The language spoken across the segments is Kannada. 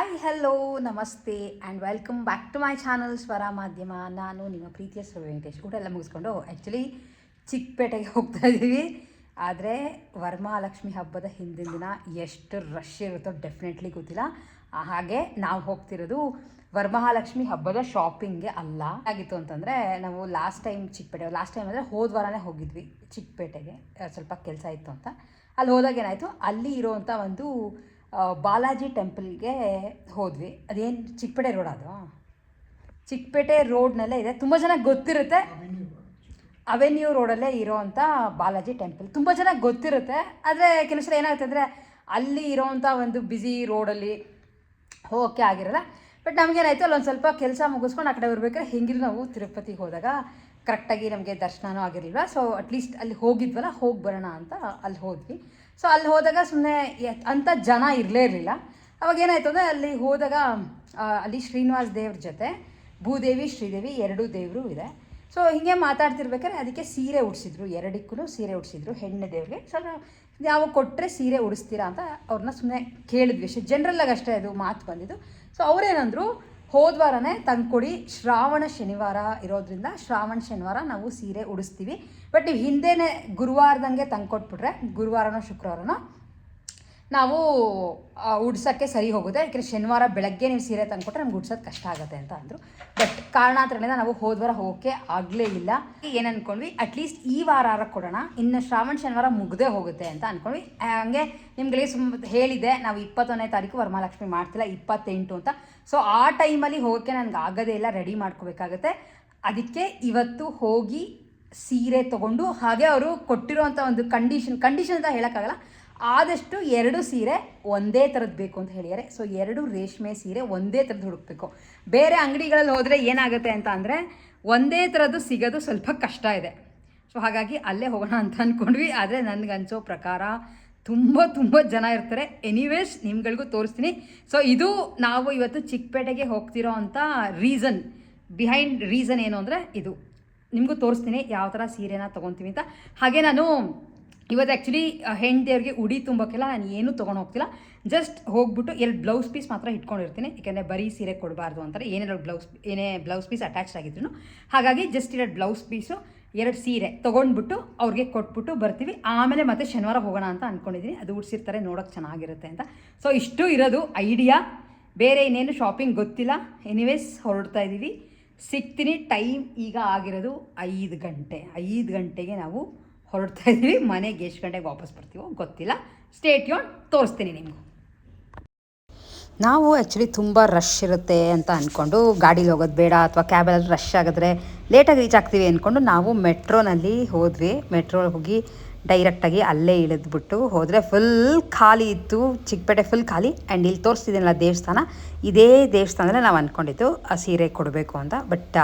ಹಾಯ್ ಹಲೋ ನಮಸ್ತೆ and welcome back to my channel Swara Madhyama. ನಾನು ನಿಮ್ಮ ಪ್ರೀತಿಯ ಶ್ರೀ ವೆಂಕಟೇಶ್. ಊಟ ಎಲ್ಲ ಮುಗಿಸ್ಕೊಂಡು ಆ್ಯಕ್ಚುಲಿ ಚಿಕ್ಕಪೇಟೆಗೆ ಹೋಗ್ತಾ ಇದ್ದೀವಿ. ಆದರೆ ವರಮಹಾಲಕ್ಷ್ಮಿ ಹಬ್ಬದ ಹಿಂದಿನ ದಿನ ಎಷ್ಟು ರಶ್ ಇರುತ್ತೋ ಡೆಫಿನೆಟ್ಲಿ ಗೊತ್ತಿಲ್ಲ. ಹಾಗೆ ನಾವು ಹೋಗ್ತಿರೋದು ವರಮಹಾಲಕ್ಷ್ಮಿ ಹಬ್ಬದ ಶಾಪಿಂಗ್ಗೆ ಅಲ್ಲ. ಆಗಿತ್ತು ಅಂತಂದರೆ ನಾವು ಲಾಸ್ಟ್ ಟೈಮ್ ಅಂದರೆ ಹೋದ ವಾರನೇ ಹೋಗಿದ್ವಿ ಚಿಕ್ಕಪೇಟೆಗೆ, ಸ್ವಲ್ಪ ಕೆಲಸ ಇತ್ತು ಅಂತ. ಅಲ್ಲಿ ಹೋದಾಗ ಏನಾಯಿತು, ಅಲ್ಲಿ ಇರೋವಂಥ ಒಂದು ಬಾಲಾಜಿ ಟೆಂಪಲ್ಗೆ ಹೋದ್ವಿ. ಅದೇನು ಚಿಕ್ಕಪೇಟೆ ರೋಡ್, ಅದು ಚಿಕ್ಕಪೇಟೆ ರೋಡ್ನಲ್ಲೇ ಇದೆ, ತುಂಬ ಚೆನ್ನಾಗಿ ಗೊತ್ತಿರುತ್ತೆ. ಅವೆನ್ಯೂ ರೋಡಲ್ಲೇ ಇರೋವಂಥ ಬಾಲಾಜಿ ಟೆಂಪಲ್ ತುಂಬ ಚೆನ್ನಾಗಿ ಗೊತ್ತಿರುತ್ತೆ. ಆದರೆ ಕೆಲವು ಸಲ ಏನಾಗುತ್ತೆ ಅಂದರೆ ಅಲ್ಲಿ ಇರೋವಂಥ ಒಂದು ಬ್ಯುಸಿ ರೋಡಲ್ಲಿ ಹೋಗೋಕ್ಕೆ ಆಗಿರಲ್ಲ. ಬಟ್ ನಮಗೇನಾಯಿತು, ಅಲ್ಲೊಂದು ಸ್ವಲ್ಪ ಕೆಲಸ ಮುಗಿಸ್ಕೊಂಡು ಆ ಕಡೆ ಬರ್ಬೇಕಾದ್ರೆ ಹೆಂಗಿದ್ರು ನಾವು ತಿರುಪತಿಗೆ ಹೋದಾಗ ಕರೆಕ್ಟಾಗಿ ನಮಗೆ ದರ್ಶನವೂ ಆಗಿರಲಿಲ್ಲ. ಸೊ ಅಟ್ಲೀಸ್ಟ್ ಅಲ್ಲಿ ಹೋಗಿದ್ವಲ್ಲ, ಹೋಗಿ ಬರೋಣ ಅಂತ ಅಲ್ಲಿ ಹೋದ್ವಿ. ಸೊ ಅಲ್ಲಿ ಹೋದಾಗ ಸುಮ್ಮನೆ ಅಂಥ ಜನ ಇರಲೇ ಇರಲಿಲ್ಲ. ಅವಾಗ ಏನಾಯಿತು ಅಂದರೆ ಅಲ್ಲಿ ಹೋದಾಗ ಅಲ್ಲಿ ಶ್ರೀನಿವಾಸ ದೇವ್ರ ಜೊತೆ ಭೂದೇವಿ ಶ್ರೀದೇವಿ ಎರಡೂ ದೇವರು ಇದೆ. ಸೊ ಹೀಗೆ ಮಾತಾಡ್ತಿರ್ಬೇಕಾದ್ರೆ ಅದಕ್ಕೆ ಸೀರೆ ಉಡಿಸಿದ್ರು, ಎರಡಕ್ಕೂ ಸೀರೆ ಉಡಿಸಿದ್ರು ಹೆಣ್ಣು ದೇವ್ರಿಗೆ. ಸೊ ನಾವು ಕೊಟ್ಟರೆ ಸೀರೆ ಉಡಿಸ್ತೀರಾ ಅಂತ ಅವ್ರನ್ನ ಸುಮ್ಮನೆ ಕೇಳಿದ್ವಿ ಅಷ್ಟೇ, ಜನರಲ್ಲಾಗಿ ಅಷ್ಟೇ ಅದು ಮಾತು ಬಂದಿದ್ದು. ಸೊ ಅವರೇನಂದ್ರು, ಹೋದ ವಾರನೇ ತಂದುಕೊಡಿ, ಶ್ರಾವಣ ಶನಿವಾರ ಇರೋದ್ರಿಂದ ಶ್ರಾವಣ ಶನಿವಾರ ನಾವು ಸೀರೆ ಉಡಿಸ್ತೀವಿ. ಬಟ್ ನೀವು ಹಿಂದೆನೇ ಗುರುವಾರದಂಗೆ ತಂದುಕೊಟ್ಬಿಟ್ರೆ ಗುರುವಾರನೋ ಶುಕ್ರವಾರನೋ ನಾವು ಉಡ್ಸೋಕ್ಕೆ ಸರಿ ಹೋಗುತ್ತೆ. ಯಾಕೆಂದರೆ ಶನಿವಾರ ಬೆಳಗ್ಗೆ ನೀವು ಸೀರೆ ತಂದುಕೊಟ್ರೆ ನಮ್ಗೆ ಉಡ್ಸೋದು ಕಷ್ಟ ಆಗುತ್ತೆ ಅಂತ ಅಂದರು. ಬಟ್ ಕಾರಣಾಂತರಗಳಿಂದ ನಾವು ಹೋದ ವಾರ ಹೋಗೋಕ್ಕೆ ಆಗಲೇ ಇಲ್ಲ. ಏನು ಅಂದ್ಕೊಂಡ್ವಿ, ಅಟ್ಲೀಸ್ಟ್ ಈ ವಾರ ಕೊಡೋಣ, ಇನ್ನು ಶ್ರಾವಣ ಶನಿವಾರ ಮುಗ್ದೇ ಹೋಗುತ್ತೆ ಅಂತ ಅಂದ್ಕೊಂಡ್ವಿ. ಹಂಗೆ ನಿಮ್ಗಳಿಗೆ ಹೇಳಿದೆ, ನಾವು 21ನೇ ತಾರೀಕು ವರಮಹಾಲಕ್ಷ್ಮಿ ಮಾಡ್ತಿಲ್ಲ, 28 ಅಂತ. ಸೊ ಆ ಟೈಮಲ್ಲಿ ಹೋಗೋಕ್ಕೆ ನನಗೆ ಆಗೋದೇ ಇಲ್ಲ, ರೆಡಿ ಮಾಡ್ಕೋಬೇಕಾಗತ್ತೆ. ಅದಕ್ಕೆ ಇವತ್ತು ಹೋಗಿ ಸೀರೆ ತೊಗೊಂಡು, ಹಾಗೆ ಅವರು ಕೊಟ್ಟಿರೋವಂಥ ಒಂದು ಕಂಡೀಷನ್ ಅಂತ ಹೇಳೋಕ್ಕಾಗಲ್ಲ, ಆದಷ್ಟು 2 ಸೀರೆ ಒಂದೇ ಥರದ್ದು ಬೇಕು ಅಂತ ಹೇಳಿದ್ದಾರೆ. ಸೊ 2 ರೇಷ್ಮೆ ಸೀರೆ ಒಂದೇ ಥರದ್ದು ಹುಡುಕಬೇಕು. ಬೇರೆ ಅಂಗಡಿಗಳಲ್ಲಿ ಹೋದರೆ ಏನಾಗುತ್ತೆ ಅಂತ ಅಂದರೆ ಒಂದೇ ಥರದ್ದು ಸಿಗೋದು ಸ್ವಲ್ಪ ಕಷ್ಟ ಇದೆ. ಸೊ ಹಾಗಾಗಿ ಅಲ್ಲೇ ಹೋಗೋಣ ಅಂತ ಅಂದ್ಕೊಂಡ್ವಿ. ಆದರೆ ನನಗನ್ಸೋ ಪ್ರಕಾರ ತುಂಬ ಜನ ಇರ್ತಾರೆ. ಎನಿವೇಸ್ ನಿಮ್ಗಳಿಗೂ ತೋರಿಸ್ತೀನಿ. ಸೊ ಇದು ನಾವು ಇವತ್ತು ಚಿಕ್ಕಪೇಟೆಗೆ ಹೋಗ್ತಿರೋ ಅಂಥ ಬಿಹೈಂಡ್ ರೀಸನ್ ಏನು ಅಂದರೆ ಇದು ನಿಮಗೂ ತೋರಿಸ್ತೀನಿ, ಯಾವ ಥರ ಸೀರೆನ ತೊಗೊತೀವಿ ಅಂತ. ಹಾಗೆ ನಾನು ಇವತ್ತು ಆ್ಯಕ್ಚುಲಿ ಹೆಣ್ಣು ದೇವ್ರಿಗೆ ಉಡಿ ತುಂಬೋಕ್ಕೆಲ್ಲ ನಾನು ಏನೂ ತೊಗೊಂಡು ಹೋಗ್ತಿಲ್ಲ. ಜಸ್ಟ್ ಹೋಗ್ಬಿಟ್ಟು 2 ಬ್ಲೌಸ್ ಪೀಸ್ ಮಾತ್ರ ಇಟ್ಕೊಂಡಿರ್ತೀನಿ. ಯಾಕೆಂದರೆ ಬರೀ ಸೀರೆ ಕೊಡಬಾರ್ದು ಅಂತಾರೆ, ಏನೇ ಬ್ಲೌಸ್ ಪೀಸ್ ಅಟ್ಯಾಚ್ ಆಗಿದ್ರು. ಹಾಗಾಗಿ ಜಸ್ಟ್ 2 ಬ್ಲೌಸ್ ಪೀಸು 2 ಸೀರೆ ತೊಗೊಂಡ್ಬಿಟ್ಟು ಅವ್ರಿಗೆ ಕೊಟ್ಬಿಟ್ಟು ಬರ್ತೀವಿ. ಆಮೇಲೆ ಮತ್ತೆ ಶನಿವಾರ ಹೋಗೋಣ ಅಂತ ಅಂದ್ಕೊಂಡಿದ್ದೀನಿ. ಅದು ಉಡ್ಸಿರ್ತಾರೆ, ನೋಡೋಕ್ಕೆ ಚೆನ್ನಾಗಿರುತ್ತೆ ಅಂತ. ಸೊ ಇಷ್ಟು ಇರೋದು ಐಡಿಯಾ, ಬೇರೆ ಇನ್ನೇನು ಶಾಪಿಂಗ್ ಗೊತ್ತಿಲ್ಲ. ಎನಿವೇಸ್ ಹೊರಡ್ತಾ ಇದ್ದೀವಿ, ಸಿಗ್ತೀನಿ. ಟೈಮ್ ಈಗ ಆಗಿರೋದು 5 ಗಂಟೆ. 5 ಗಂಟೆಗೆ ನಾವು ಹೊರಡ್ತಾ ಇದ್ದೀವಿ. ಮನೆಗೆ ಎಷ್ಟು ಗಂಟೆಗೆ ವಾಪಸ್ ಬರ್ತೀವೋ ಗೊತ್ತಿಲ್ಲ. ಸ್ಟೇ ಟ್ಯೂನ್, ತೋರಿಸ್ತೀನಿ ನಿಮಗೂ. ನಾವು ಆ್ಯಕ್ಚುಲಿ ತುಂಬ ರಶ್ ಇರುತ್ತೆ ಅಂತ ಅಂದ್ಕೊಂಡು ಗಾಡೀಲಿ ಹೋಗೋದು ಬೇಡ, ಅಥವಾ ಕ್ಯಾಬಲ್ಲಿ ರಶ್ ಆಗಿದ್ರೆ ಲೇಟಾಗಿ ರೀಚ್ ಆಗ್ತೀವಿ ಅಂದ್ಕೊಂಡು ನಾವು ಮೆಟ್ರೋನಲ್ಲಿ ಹೋದ್ವಿ. ಮೆಟ್ರೋಗೆ ಹೋಗಿ ಡೈರೆಕ್ಟಾಗಿ ಅಲ್ಲೇ ಇಳಿದ್ಬಿಟ್ಟು ಹೋದರೆ ಫುಲ್ ಖಾಲಿ ಇತ್ತು, ಚಿಕ್ಕಪೇಟೆ ಫುಲ್ ಖಾಲಿ. ಆ್ಯಂಡ್ ಇಲ್ಲಿ ತೋರಿಸ್ತಿದ್ದೀನಲ್ಲ ದೇವಸ್ಥಾನ, ಇದೇ ದೇವಸ್ಥಾನದಲ್ಲೇ ನಾವು ಅಂದ್ಕೊಂಡಿದ್ದು ಆ ಸೀರೆ ಕೊಡಬೇಕು ಅಂತ. ಬಟ್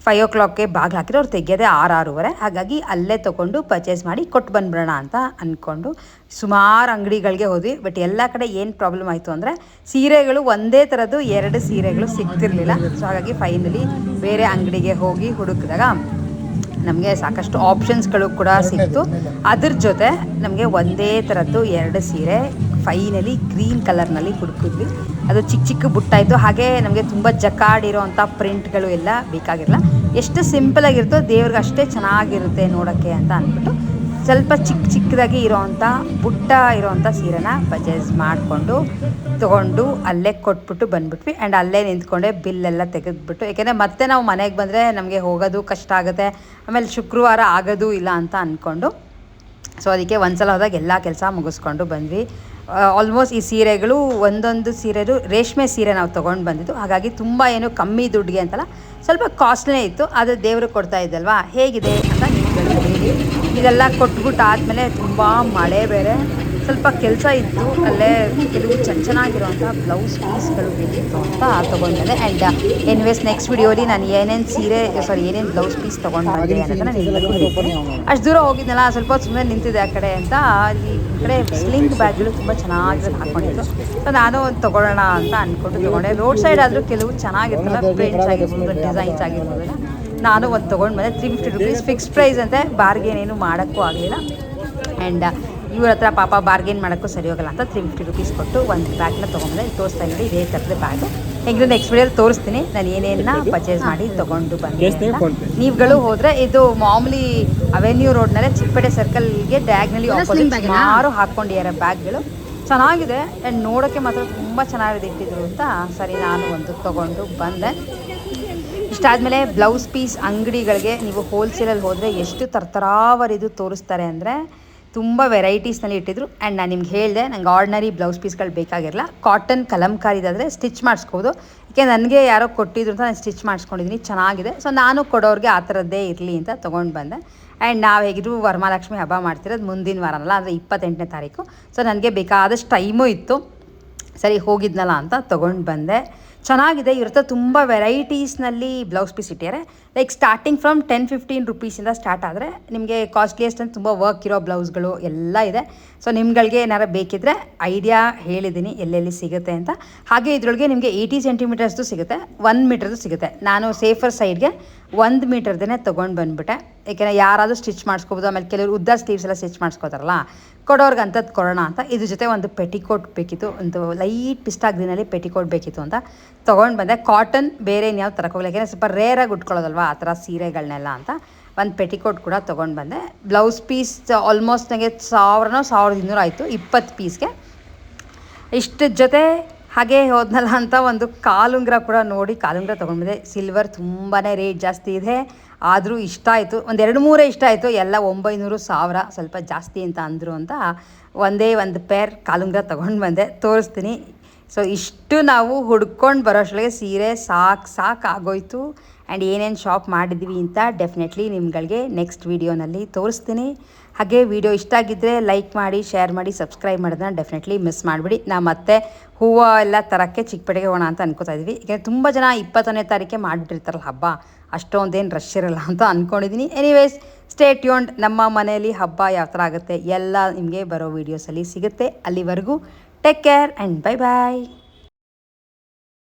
5 o'clockಗೆ ಬಾಗಿಲು ಹಾಕಿರೋ ಅವ್ರು ತೆಗೆಯೋದೇ 6-6:30. ಹಾಗಾಗಿ ಅಲ್ಲೇ ತೊಗೊಂಡು ಪರ್ಚೇಸ್ ಮಾಡಿ ಕೊಟ್ಟು ಬಂದ್ಬಿಡೋಣ ಅಂತ ಅಂದ್ಕೊಂಡು ಸುಮಾರು ಅಂಗಡಿಗಳಿಗೆ ಹೋದ್ವಿ. ಬಟ್ ಎಲ್ಲ ಕಡೆ ಏನು ಪ್ರಾಬ್ಲಮ್ ಆಯಿತು ಅಂದರೆ ಸೀರೆಗಳು ಒಂದೇ ಥರದ್ದು 2 ಸೀರೆಗಳು ಸಿಗ್ತಿರ್ಲಿಲ್ಲ. ಸೊ ಹಾಗಾಗಿ ಫೈನಲಿ ಬೇರೆ ಅಂಗಡಿಗೆ ಹೋಗಿ ಹುಡುಕಿದಾಗ ನಮಗೆ ಸಾಕಷ್ಟು ಆಪ್ಷನ್ಸ್ಗಳು ಕೂಡ ಸಿಕ್ತು. ಅದ್ರ ಜೊತೆ ನಮಗೆ ಒಂದೇ ಥರದ್ದು 2 ಸೀರೆ ಫೈನಲಿ ಗ್ರೀನ್ ಕಲರ್ನಲ್ಲಿ ಹುಡುಕಿದ್ವಿ. ಅದು ಚಿಕ್ಕ ಬುಟ್ಟಾಯಿತು. ಹಾಗೆ ನಮಗೆ ತುಂಬ ಜಕಾಡಿರೋ ಅಂಥ ಪ್ರಿಂಟ್ಗಳು ಎಲ್ಲ ಬೇಕಾಗಿರಲ್ಲ, ಎಷ್ಟು ಸಿಂಪಲಾಗಿರುತ್ತೋ ದೇವ್ರಿಗೆ ಅಷ್ಟೇ ಚೆನ್ನಾಗಿರುತ್ತೆ ನೋಡೋಕ್ಕೆ ಅಂತ ಅಂದ್ಬಿಟ್ಟು ಸ್ವಲ್ಪ ಚಿಕ್ಕದಾಗಿ ಇರೋವಂಥ ಬುಟ್ಟ ಇರೋವಂಥ ಸೀರೆನ ಪರ್ಚೇಸ್ ಮಾಡಿಕೊಂಡು ತೊಗೊಂಡು ಅಲ್ಲೇ ಕೊಟ್ಬಿಟ್ಟು ಬಂದುಬಿಟ್ವಿ. ಆ್ಯಂಡ್ ಅಲ್ಲೇ ನಿಂತ್ಕೊಂಡೆ ಬಿಲ್ಲೆಲ್ಲ ತೆಗೆದ್ಬಿಟ್ಟು, ಏಕೆಂದರೆ ಮತ್ತೆ ನಾವು ಮನೆಗೆ ಬಂದರೆ ನಮಗೆ ಹೋಗೋದು ಕಷ್ಟ ಆಗುತ್ತೆ, ಆಮೇಲೆ ಶುಕ್ರವಾರ ಆಗೋದು ಇಲ್ಲ ಅಂತ ಅಂದ್ಕೊಂಡು. ಸೊ ಅದಕ್ಕೆ ಒಂದ್ಸಲ ಹೋದಾಗ ಎಲ್ಲ ಕೆಲಸ ಮುಗಿಸ್ಕೊಂಡು ಬಂದ್ವಿ. ಆಲ್ಮೋಸ್ಟ್ ಈ ಸೀರೆಗಳು ಒಂದೊಂದು ಸೀರೆದು ರೇಷ್ಮೆ ಸೀರೆ ನಾವು ತೊಗೊಂಡು ಬಂದಿದ್ದು. ಹಾಗಾಗಿ ತುಂಬ ಏನು ಕಮ್ಮಿ ದುಡ್ಡಿಗೆ ಅಂತಲ್ಲ, ಸ್ವಲ್ಪ ಕಾಸ್ಟ್ಲಿನೇ ಇತ್ತು. ಆದರೆ ದೇವ್ರಿಗೆ ಕೊಡ್ತಾ ಇದ್ದಲ್ವಾ, ಹೇಗಿದೆ ಅಂತ ನಿಮ್ಗಳು ಹೇಳಿ. ಇದೆಲ್ಲ ಕೊಟ್ಬಿಟ್ಟು ಆದಮೇಲೆ ತುಂಬ ಮಳೆ ಬೇರೆ, ಸ್ವಲ್ಪ ಕೆಲಸ ಇತ್ತು. ಅಲ್ಲೇ ಕೆಲವು ಚೆನ್ನಾಗಿರುವಂಥ ಬ್ಲೌಸ್ ಪೀಸ್ಗಳು ಬೇಕಿತ್ತು ಅಂತ ತೊಗೊಂಡಿದ್ದೆ. ಆ್ಯಂಡ್ ಎನಿವೇಸ್ ನೆಕ್ಸ್ಟ್ ವಿಡಿಯೋಲಿ ನಾನು ಏನೇನು ಬ್ಲೌಸ್ ಪೀಸ್ ತೊಗೊಂಡು ಬಂದೆ ಅನ್ನೋದನ್ನು ನಿಮ್ಗೆ ಹೇಳ್ತೀನಿ. ಅಷ್ಟು ದೂರ ಹೋಗಿದ್ನಲ್ಲ, ಸ್ವಲ್ಪ ಸುಮ್ಮನೆ ನಿಂತಿದೆ ಆ ಕಡೆ ಅಂತ. ಅಲ್ಲಿ ಈ ಕಡೆ ಸ್ಲಿಂಗ್ ಬ್ಯಾಗ್ಗಳು ತುಂಬ ಚೆನ್ನಾಗಿರೋದು ಹಾಕ್ಕೊಂಡಿತ್ತು. ಸೊ ನಾನು ಒಂದು ತೊಗೊಳ್ಳೋಣ ಅಂತ ಅಂದ್ಕೊಂಡು ತೊಗೊಂಡೆ. ರೋಡ್ ಸೈಡ್ ಆದರೂ ಕೆಲವು ಚೆನ್ನಾಗಿರ್ತಲ್ಲ, ಪ್ರಿಂಟ್ಸ್ ಆಗಿರ್ಬೋದು, ಡಿಸೈನ್ಸ್ ಆಗಿರ್ಬೋದಲ್ಲ. ನಾನು ಒಂದು ತೊಗೊಂಡು ಬಂದೆ. 350 rupees ಫಿಕ್ಸ್ ಪ್ರೈಸ್ ಅಂತೆ, ಬಾರ್ಗೇನೇನು ಮಾಡೋಕ್ಕೂ ಆಗಲಿಲ್ಲ. ಆ್ಯಂಡ್ ಇವ್ರ ಹತ್ರ ಪಾಪ ಬಾರ್ಗೇನ್ ಮಾಡೋಕ್ಕೂ ಸರಿ ಹೋಗಲ್ಲ ಅಂತ 350 ರುಪೀಸ್ ಕೊಟ್ಟು ಒಂದು ಬ್ಯಾಗ್ನ ತೊಗೊಂಡೆ. ತೋರಿಸ್ತಾ ಇದ್ದೀನಿ ಇದೇ ಥರದ ಬ್ಯಾಗು. ಹೆಂಗೆ ನೆಕ್ಸ್ಟ್ ವಿಡಿಯೋಲಿ ತೋರಿಸ್ತೀನಿ ನಾನು ಏನೇನ ಪರ್ಚೇಸ್ ಮಾಡಿ ತೊಗೊಂಡು ಬಂದೆ. ನೀವುಗಳು ಹೋದರೆ ಇದು ಮಾಮೂಲಿ ಅವೆನ್ಯೂ ರೋಡ್ನಲ್ಲೇ ಚಿಕ್ಕಪೇಟೆ ಸರ್ಕಲ್ಗೆ ಡ್ಯಾಗ್ನಲ್ಲಿ ಆಪೋಸಿಟ್ ಸುಮಾರು ಹಾಕ್ಕೊಂಡಿದ್ದಾರೆ ಬ್ಯಾಗ್ಗಳು. ಚೆನ್ನಾಗಿದೆ ಆ್ಯಂಡ್ ನೋಡೋಕ್ಕೆ ಮಾತ್ರ ತುಂಬ ಚೆನ್ನಾಗಿದೆ ಇಟ್ಟಿದ್ರು ಅಂತ ಸರಿ ನಾನು ಒಂದು ತೊಗೊಂಡು ಬಂದೆ. ಇಷ್ಟಾದಮೇಲೆ ಬ್ಲೌಸ್ ಪೀಸ್ ಅಂಗಡಿಗಳಿಗೆ ನೀವು ಹೋಲ್ಸೇಲಲ್ಲಿ ಹೋದರೆ ಎಷ್ಟು ತರ್ತರಾವರಿದು ತೋರಿಸ್ತಾರೆ ಅಂದರೆ ತುಂಬ ವೆರೈಟೀಸ್ನಲ್ಲಿ ಇಟ್ಟಿದ್ರು. ಆ್ಯಂಡ್ ನಾನು ನಿಮ್ಗೆ ಹೇಳಿದೆ ನಂಗೆ ಆರ್ಡಿನರಿ ಬ್ಲೌಸ್ ಪೀಸ್ಗಳು ಬೇಕಾಗಿರಲ್ಲ, ಕಾಟನ್ ಕಲಂಕಾರಿದಾದರೆ ಸ್ಟಿಚ್ ಮಾಡಿಸ್ಬೋದು. ಏಕೆ ನನಗೆ ಯಾರೋ ಕೊಟ್ಟಿದ್ರು ಅಂತ ನಾನು ಸ್ಟಿಚ್ ಮಾಡಿಸ್ಕೊಂಡಿದ್ದೀನಿ, ಚೆನ್ನಾಗಿದೆ. ಸೊ ನಾನು ಕೊಡೋರಿಗೆ ಆ ಥರದ್ದೇ ಇರಲಿ ಅಂತ ತೊಗೊಂಡು ಬಂದೆ. ಆ್ಯಂಡ್ ನಾವು ಹೇಗಿದ್ರು ವರಮಹಾಲಕ್ಷ್ಮಿ ಹಬ್ಬ ಮಾಡ್ತಿರೋದು ಮುಂದಿನ ವಾರನಲ್ಲ, ಅಂದರೆ 28ನೇ ತಾರೀಕು. ಸೊ ನನಗೆ ಬೇಕಾದಷ್ಟು ಟೈಮು ಇತ್ತು, ಸರಿ ಹೋಗಿದ್ನಲ್ಲ ಅಂತ ತೊಗೊಂಡು ಬಂದೆ. ಚೆನ್ನಾಗಿದೆ. ಇವ್ರ ಹತ್ರ ತುಂಬ ವೆರೈಟೀಸ್ನಲ್ಲಿ ಬ್ಲೌಸ್ ಪೀಸ್ ಇಟ್ಟಿದ್ದಾರೆ. ಲೈಕ್ ಸ್ಟಾರ್ಟಿಂಗ್ ಫ್ರಮ್ 10-15 ರುಪೀಸಿಂದ ಸ್ಟಾರ್ಟ್ ಆದರೆ ನಿಮಗೆ ಕಾಸ್ಟ್ಲಿಯೆಸ್ಟ್ ಅಂತ ತುಂಬ ವರ್ಕ್ ಇರೋ ಬ್ಲೌಸ್ಗಳು ಎಲ್ಲ ಇದೆ. ಸೊ ನಿಮ್ಗಳಿಗೆ ಏನಾರು ಬೇಕಿದ್ದರೆ ಐಡಿಯಾ ಹೇಳಿದ್ದೀನಿ ಎಲ್ಲೆಲ್ಲಿ ಸಿಗುತ್ತೆ ಅಂತ. ಹಾಗೆ ಇದರೊಳಗೆ ನಿಮಗೆ 80 ಸೆಂಟಿಮೀಟರ್ಸ್ದು ಸಿಗುತ್ತೆ, 1 ಮೀಟರ್ದು ಸಿಗುತ್ತೆ. ನಾನು ಸೇಫರ್ ಸೈಡ್ಗೆ 1 ಮೀಟರ್ದೇ ತೊಗೊಂಡು ಬಂದುಬಿಟ್ಟೆ. ಏಕೆಂದರೆ ಯಾರಾದರೂ ಸ್ಟಿಚ್ ಮಾಡಿಸ್ಕೋಬೋದು. ಆಮೇಲೆ ಕೆಲವರು ಉದ್ದ ಸ್ಲೀವ್ಸ್ ಎಲ್ಲ ಸ್ಟಿಚ್ ಮಾಡಿಸ್ಕೋತಾರಲ್ಲ, ಕೊಡೋರ್ಗೆ ಅಂಥದ್ದು ಕೊಡೋಣ ಅಂತ. ಇದ್ರ ಜೊತೆ ಒಂದು ಪೆಟಿಕೋಟ್ ಬೇಕಿತ್ತು, ಒಂದು ಲೈಟ್ ಪಿಸ್ಟಾಕ್ ದಿನಲ್ಲಿ ಪೆಟಿಕೋಟ್ ಬೇಕಿತ್ತು ಅಂತ ತೊಗೊಂಡು ಬಂದೆ. ಕಾಟನ್ ಬೇರೆ ಇನ್ಯಾವ ತರಕ್ಕೆ ಹೋಗಲ್ಲ, ಯಾಕೆಂದರೆ ಸ್ವಲ್ಪ ರೇರಾಗಿ ಉಟ್ಕೊಳ್ಳೋದಲ್ವ ಆ ಥರ ಸೀರೆಗಳನ್ನೆಲ್ಲ ಅಂತ ಒಂದು ಪೆಟಿಕೋಟ್ ಕೂಡ ತೊಗೊಂಡು ಬಂದೆ. ಬ್ಲೌಸ್ ಪೀಸ್ ಆಲ್ಮೋಸ್ಟ್ ನನಗೆ 1200 ಆಯಿತು 20 ಪೀಸ್ಗೆ. ಇಷ್ಟು ಜೊತೆ ಹಾಗೆ ಹೋದ್ನಲ್ಲ ಅಂತ ಒಂದು ಕಾಲುಂಗ್ರ ಕೂಡ ನೋಡಿ ಕಾಲುಂಗ್ರ ತೊಗೊಂಡ್ಬಂದೆ. ಸಿಲ್ವರ್ ತುಂಬಾ ರೇಟ್ ಜಾಸ್ತಿ ಇದೆ, ಆದರೂ ಇಷ್ಟ ಆಯಿತು. ಒಂದು 2-3 ಇಷ್ಟ ಆಯಿತು, ಎಲ್ಲ 900-1000 ಸ್ವಲ್ಪ ಜಾಸ್ತಿ ಅಂತ ಅಂದರು ಅಂತ ಒಂದೇ ಒಂದು ಪೇರ್ ಕಾಲುಂಗ್ರ ತೊಗೊಂಡು ಬಂದೆ. ತೋರಿಸ್ತೀನಿ. ಸೊ ಇಷ್ಟು ನಾವು ಹುಡ್ಕೊಂಡು ಬರೋಷ್ಟೊಳಗೆ ಸೀರೆ ಸಾಕು ಆಗೋಯ್ತು. ಆ್ಯಂಡ್ ಏನೇನು ಶಾಪ್ ಮಾಡಿದ್ವಿ ಅಂತ ಡೆಫಿನೆಟ್ಲಿ ನಿಮ್ಗಳಿಗೆ ನೆಕ್ಸ್ಟ್ ವೀಡಿಯೋನಲ್ಲಿ ತೋರಿಸ್ತೀನಿ. ಹಾಗೆ ವಿಡಿಯೋ ಇಷ್ಟ ಆಗಿದ್ದರೆ ಲೈಕ್ ಮಾಡಿ, ಶೇರ್ ಮಾಡಿ, ಸಬ್ಸ್ಕ್ರೈಬ್ ಮಾಡೋದನ್ನ ಡೆಫಿನೆಟ್ಲಿ ಮಿಸ್ ಮಾಡಿಬಿಡಿ. ನಾವು ಮತ್ತೆ ಹೂವು ಎಲ್ಲ ತರೋಕ್ಕೆ ಚಿಕ್ಕಪೇಟೆಗೆ ಹೋಗೋಣ ಅಂತ ಅನ್ಕೋತಾ ಇದ್ವಿ. ಯಾಕೆಂದರೆ ತುಂಬ ಜನ 20ನೇ ತಾರೀಕೆ ಮಾಡಿಬಿಟ್ಟಿರ್ತಾರಲ್ಲ ಹಬ್ಬ, ಅಷ್ಟೊಂದೇನು ರಶ್ ಇರಲ್ಲ ಅಂತ ಅಂದ್ಕೊಂಡಿದ್ದೀನಿ. Anyways stay tuned. ನಮ್ಮ ಮನೆಯಲ್ಲಿ ಹಬ್ಬ ಯಾವ ಥರ ಆಗುತ್ತೆ ಎಲ್ಲ ನಿಮಗೆ ಬರೋ ವೀಡಿಯೋಸಲ್ಲಿ ಸಿಗುತ್ತೆ. ಅಲ್ಲಿವರೆಗೂ take care and bye bye.